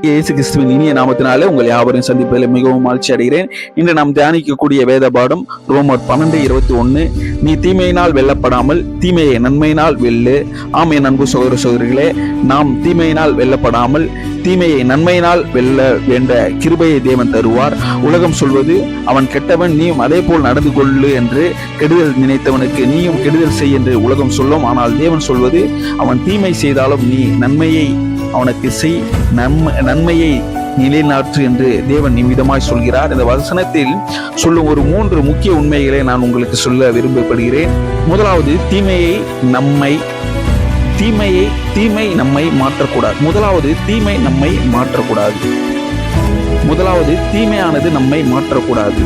இயேசு கிறிஸ்துவின் இனிய நாமத்தினாலே உங்கள் யாவரையும் சந்திப்பதில் மிகவும் மகிழ்ச்சி அடைகிறேன். இன்று நாம் தியானிக்கக்கூடிய வேத பாடம் ரோமர் 12:21. நீ தீமையினால் வெல்லப்படாமல் தீமையை நன்மையினால் வெல்லு. ஆம் என் அன்பு சகோதர சகோதரிகளே, நாம் தீமையினால் வெல்லப்படாமல் தீமையை நன்மையினால் வெல்ல வேண்ட கிருபையை தேவன் தருவார். உலகம் சொல்வது அவன் கெட்டவன், நீயும் அதே போல் நடந்து கொள்ளு என்று. கெடுதல் நினைத்தவனுக்கு நீயும் கெடுதல் செய் என்று உலகம் சொல்லும். ஆனால் தேவன் சொல்வது அவன் தீமை செய்தாலும் நீ நன்மையை அவனுக்கு செய், நன்மையை நிலைநாற்று என்று தேவன் நிமிதமாய் சொல்கிறார். இந்த வசனத்தில் சொல்லும் ஒரு 3 முக்கிய உண்மைகளை நான் உங்களுக்கு சொல்ல விரும்பப்படுகிறேன். முதலாவது, தீமை நம்மை மாற்றக்கூடாது. முதலாவது தீமையானது நம்மை மாற்றக்கூடாது.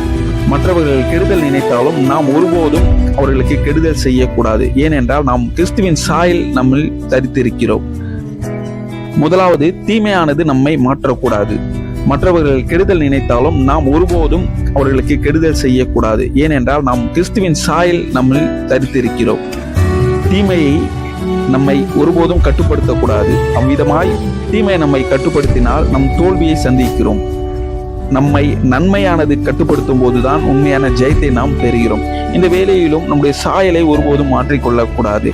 மற்றவர்கள் கெடுதல் நினைத்தாலும் நாம் ஒருபோதும் அவர்களுக்கு கெடுதல் செய்யக்கூடாது. ஏனென்றால் நாம் கிறிஸ்துவின் சாயல் நம்மில் தரித்திருக்கிறோம். முதலாவது, தீமையானது நம்மை மாற்றக்கூடாது. மற்றவர்கள் கெடுதல் நினைத்தாலும் நாம் ஒருபோதும் அவர்களுக்கு கெடுதல் செய்யக்கூடாது. ஏனென்றால் நாம் கிறிஸ்துவின் சாயல் நம்மில் தரித்திருக்கிறோம். தீமையை நம்மை ஒருபோதும் கட்டுப்படுத்தக்கூடாது. அவ்விதமாய் தீமை நம்மை கட்டுப்படுத்தினால் நம் தோல்வியை சந்திக்கிறோம். நம்மை நன்மையானது கட்டுப்படுத்தும் போதுதான் உண்மையான ஜெயத்தை நாம் பெறுகிறோம். இந்த வேளையிலும் நம்முடைய சாயலை ஒருபோதும் மாற்றிக்கொள்ளக்கூடாது.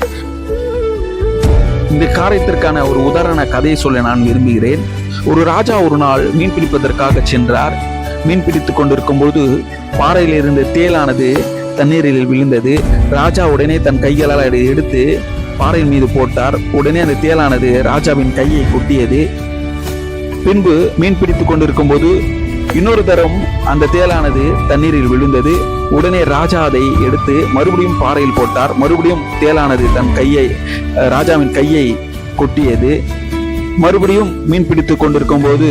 இந்த காரியத்திற்கான ஒரு உதாரண கதையை சொல்ல நான் விரும்புகிறேன். ஒரு ராஜா ஒரு நாள் மீன் பிடிப்பதற்காக சென்றார். மீன் பிடித்துக் கொண்டிருக்கும் போது பாறையில் இருந்த தேளானது தண்ணீரில் விழுந்தது. ராஜா உடனே தன் கைகளால் அதை எடுத்து பாறையின் மீது போட்டார். உடனே அந்த தேளானது ராஜாவின் கையை கொட்டியது. பின்பு மீன் பிடித்துக் கொண்டிருக்கும் போது இன்னொரு தரம் அந்த தேளானது தண்ணீரில் விழுந்தது. உடனே ராஜா அதை எடுத்து மறுபடியும் பாறையில் போட்டார். மறுபடியும் தேளானது தன் ராஜாவின் கையை கொட்டியது. மறுபடியும் மீன் பிடித்துக் கொண்டிருக்கும் போது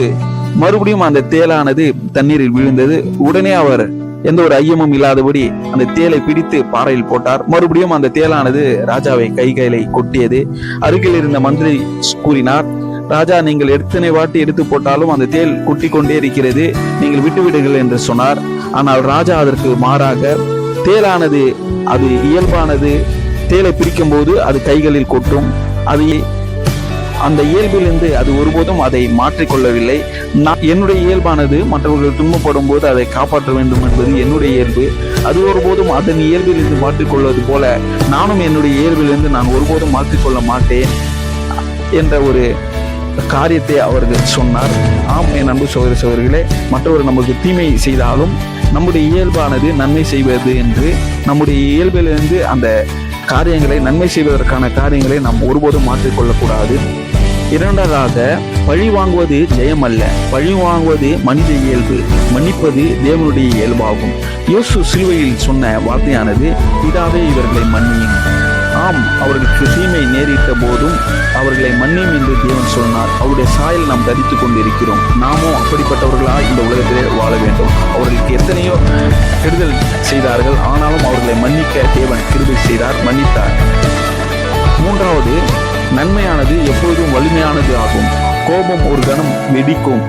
மறுபடியும் அந்த தேளானது தண்ணீரில் விழுந்தது. உடனே அவர் எந்த ஒரு ஐயமும் இல்லாதபடி அந்த தேலை பிடித்து பாறையில் போட்டார். மறுபடியும் அந்த தேளானது ராஜாவை கைகளை கொட்டியது. அருகில் இருந்த மந்திரி கூறினார், ராஜா, நீங்கள் எத்தனை வாட்டி எடுத்து போட்டாலும் அந்த தேல் குட்டி கொண்டே இருக்கிறது, நீங்கள் விட்டுவிடுங்கள் என்று சொன்னார். ஆனால் ராஜா அதற்கு மாறாக, தேலானது அது இயல்பானது, தேலை பிடிக்கும் போது அது கைகளில் கொட்டும், அது அந்த இயல்பிலிருந்து அது ஒருபோதும் அதை மாற்றிக்கொள்ளவில்லை. என்னுடைய இயல்பானது மற்றவர்கள் துன்பப்படும் போது அதை காப்பாற்ற வேண்டும் என்பது என்னுடைய இயல்பு. அது ஒருபோதும் அதன் இயல்பிலிருந்து மாற்றிக்கொள்வது போல நானும் என்னுடைய இயல்பிலிருந்து நான் ஒருபோதும் மாற்றிக்கொள்ள மாட்டேன் என்ற ஒரு காரியத்தை அவர்கள் சொன்னார். ஆம் என் அன்பு சகோதர சகோதரிகளே, மற்றவர்கள் நமக்கு தீமை செய்தாலும் நம்முடைய இயல்பானது நன்மை செய்வது என்று, நம்முடைய இயல்பிலிருந்து அந்த காரியங்களை நன்மை செய்வதற்கான காரியங்களை நாம் ஒருபோதும் மாற்றிக்கொள்ளக்கூடாது. இரண்டாவதாக, பழி வாங்குவது ஜெயம் அல்ல, பழி வாங்குவது மனித இயல்பு, மன்னிப்பது தேவனுடைய இயல்பாகும். இயேசு சிலுவையில் சொன்ன வார்த்தையானது, பிதாவே இவர்களை மன்னியும். ஆம், அவர்களுக்கு தீமை நேரிட்ட போதும் அவர்களை மன்னியும் என்று தேவன் சொன்னார். அவருடைய சாயல் நாம் தரித்துக் கொண்டிருக்கிறோம். நாமும் அப்படிப்பட்டவர்களாக இந்த உலகத்திலே வாழ வேண்டும். அவர்களுக்கு எத்தனையோ கெடுதல் செய்தார்கள், ஆனாலும் அவர்களை மன்னிக்க தேவன் கிருபை செய்தார், மன்னித்தார். மூன்றாவது, நன்மையானது எப்போதும் வலிமையானது ஆகும். கோபம் ஒரு கணம் வெடிக்கும்.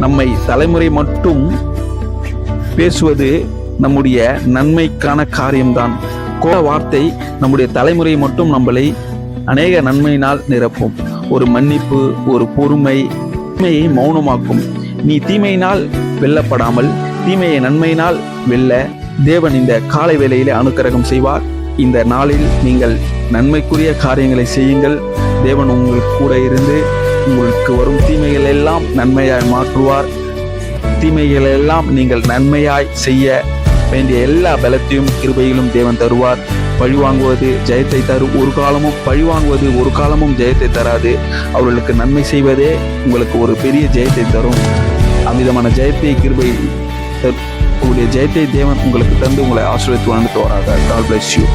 நம்மை தலைமுறை மட்டும் பேசுவது நம்முடைய நன்மைக்கான காரியம்தான். வார்த்தை நம்முடைய தலைமுறை மட்டும் நம்மளை அநேக நன்மையினால் நிரப்பும். ஒரு மன்னிப்பு, ஒரு பொறுமை தீமையை மௌனமாக்கும். நீ தீமையினால் வெல்லப்படாமல் தீமையை நன்மையினால் வெல்ல தேவன் இந்த காலை வேளையிலே அனுக்கிரகம் செய்வார். இந்த நாளில் நீங்கள் நன்மைக்குரிய காரியங்களை செய்யுங்கள். தேவன் உங்களுக்கு கூட இருந்து உங்களுக்கு வரும் தீமைகள் எல்லாம் நன்மையாய் மாற்றுவார். தீமைகள் எல்லாம் நீங்கள் நன்மையாய் செய்ய வேண்டிய எல்லா பலத்தையும் கிருபையிலும் தேவன் தருவார். பழிவாங்குவது ஜெயத்தை தரும். பழிவாங்குவது ஒரு காலமும் ஜெயத்தை தராது. அவர்களுக்கு நன்மை செய்வதே உங்களுக்கு ஒரு பெரிய ஜெயத்தை தரும். அவ்விதமான ஜெயத்தை கிருபை உங்களுடைய ஜெயத்தை தேவன் உங்களுக்கு தந்து உங்களை ஆசீர்வதித்து வாழ்ந்து தோறாக. God bless you.